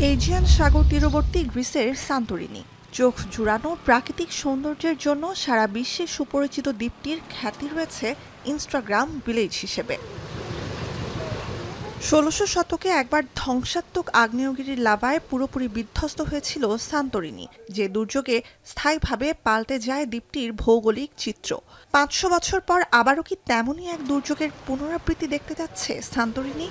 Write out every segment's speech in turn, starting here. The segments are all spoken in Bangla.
এজিয়ান সাগর তীরবর্তী গ্রিসের সান্তোরিনি চোখ জুড়ানো প্রাকৃতিক সৌন্দর্যের জন্য সারা বিশ্বে সুপরিচিত দ্বীপটির খ্যাতি রয়েছে ইনস্টাগ্রাম ভিলেজ হিসেবে। ১৬০০ শতকে একবার ধ্বংসাত্মক আগ্নেয়গিরির লাভায় পুরোপুরি বিধ্বস্ত হয়েছিল সান্তোরিনি, যে দুর্যোগে স্থায়ীভাবে পাল্টে যায় দ্বীপটির ভৌগোলিক চিত্র। ৫০০ বছর পর আবারও কি তেমনই এক দুর্যোগের পুনরাবৃত্তি দেখতে যাচ্ছে সান্তোরিনি?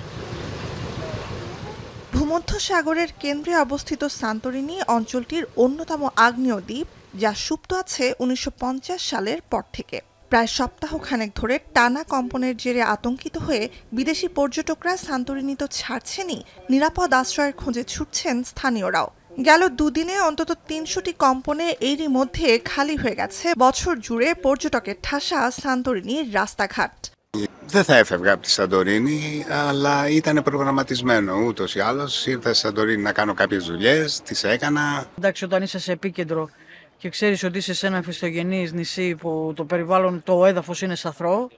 ভূমধ্যসাগরের কেন্দ্রে অবস্থিত সান্তোরিনি অঞ্চলটির অন্যতম আগ্নেয় দ্বীপ, যা সুপ্ত আছে ১৯৫০ সালের পর থেকে। প্রায় সপ্তাহখানেক ধরে টানা কম্পনের জেরে আতঙ্কিত হয়ে বিদেশি পর্যটকরা সান্তোরিনি তো ছাড়ছেনই, নিরাপদ আশ্রয়ের খোঁজে ছুটছেন স্থানীয়রাও। গেল দুদিনে অন্তত ৩০০টি কম্পনে এরই মধ্যে খালি হয়ে গেছে বছর জুড়ে পর্যটকের ঠাসা সান্তোরিনির রাস্তাঘাট। Δεν θα έφευγα από τη Σαντορίνη, αλλά ήταν προγραμματισμένο ούτως ή άλλως. Ήρθα στη Σαντορίνη να κάνω κάποιες δουλειές, τις έκανα. Εντάξει, όταν είσαι σε επίκεντρο και ξέρεις ότι είσαι σε ένα φυστογενής νησί που το περιβάλλον, το έδαφος είναι σαθρό.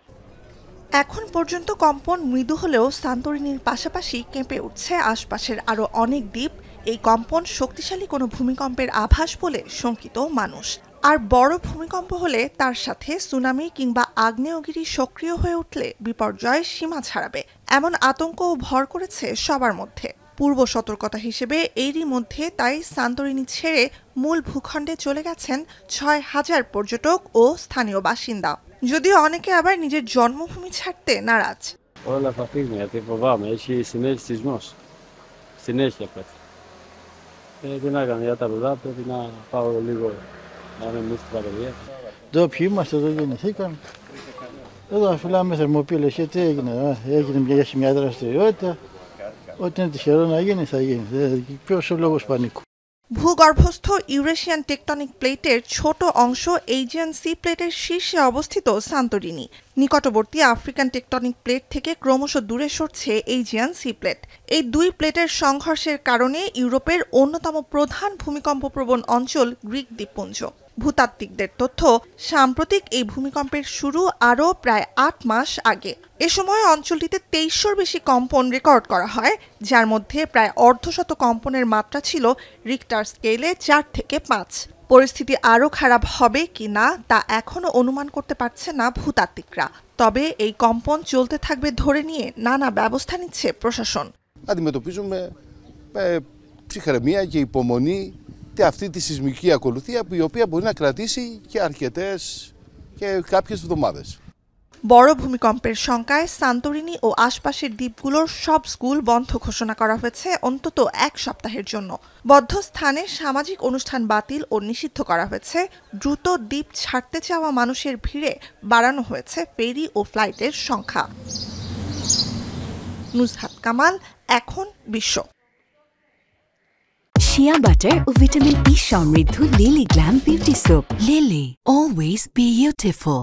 এখন পর্যন্ত কম্পন মৃদু হলেও সান্তোরিনির পাশাপাশি কেঁপে উঠছে আশপাশের আরও অনেক দ্বীপ। এই কম্পন শক্তিশালী কোনো ভূমিকম্পের আভাস বলে শঙ্কিত মানুষ। আর বড় ভূমিকম্প হলে তার সাথে সুনামি কিংবা আগ্নেয়গিরি সক্রিয় হয়ে উঠলে বিপর্যয় সীমা ছাড়াবে, এমন আতঙ্কও ভর করেছে সবার মধ্যে। পূর্ব সতর্কতা হিসেবে এরই মধ্যে তাই সান্তোরিনি ছেড়ে মূল ভূখণ্ডে চলে গেছেন ৬,০০০ পর্যটক ও স্থানীয় বাসিন্দা, যদিও অনেকে আবার নিজের জন্মভূমি ছাড়তে নারাজ। Όλα θα φύγουν γιατί φοβάμαι, έχει συνέχεια σεισμός. Συνέχεια πέτει. Τι να κάνω για τα παιδιά, πρέπει να πάω λίγο να είναι εμείς στην παραλία. Εδώ ποιοι είμαστε, εδώ γεννηθήκαμε. Εδώ φυλάμε θερμοπύλες, γιατί έγινε μια δραστηριότητα. Ό,τι είναι τυχερό να γίνει θα γίνει. Ποιος ο λόγος πανικού. ভূগর্ভস্থ ইউরেশিয়ান টেকটনিক প্লেটের ছোট অংশ এজিয়ান সি প্লেটের শীর্ষে অবস্থিত সান্তোরিনি। নিকটবর্তী আফ্রিকান টেকটনিক প্লেট থেকে ক্রমশ দূরে সরছে এজিয়ান সি প্লেট। এই দুই প্লেটের সংঘর্ষের কারণে ইউরোপের অন্যতম প্রধান ভূমিকম্পপ্রবণ অঞ্চল গ্রিক দ্বীপপুঞ্জ। ভূতাত্ত্বিকদের তথ্য, সাম্প্রতিক এই ভূমিকম্পের শুরু আরও প্রায় ৮ মাস আগে। এ সময় অঞ্চলটিতে ২৩০০র বেশি কম্পন রেকর্ড করা হয়, যার মধ্যে প্রায় অর্ধশত কম্পনের মাত্রা ছিল রিক্টার স্কেলে ৪ থেকে ৫। পরিস্থিতি আরও খারাপ হবে কি না তা এখনও অনুমান করতে পারছে না ভূতাত্ত্বিকরা। তবে এই কম্পন চলতে থাকবে ধরে নিয়ে নানা ব্যবস্থা নিচ্ছে প্রশাসন। Αντιμετωπίζουμε ψυχραιμία και υπομονή αυτή τη σεισμική ακολουθία, η οποία μπορεί να κρατήσει και κάποιες εβδομάδες. বড় ভূমিকম্পের শঙ্কায় সান্তোরিনি ও আশপাশের দ্বীপগুলোর সব স্কুল বন্ধ ঘোষণা করা হয়েছে অন্তত ১ সপ্তাহের জন্য। বদ্ধ স্থানে সামাজিক অনুষ্ঠান বাতিল ও নিষিদ্ধ করা হয়েছে। দ্রুত দ্বীপ ছাড়তে চাওয়া মানুষের ভিড়ে বাড়ানো হয়েছে ফেরি ও ফ্লাইটের সংখ্যা। নুসহাত কামাল, এখন বিশ্ব। শিয়া বাটার ও ভিটামিন ই সমৃদ্ধ lily glam beauty soap. Lily, always beautiful.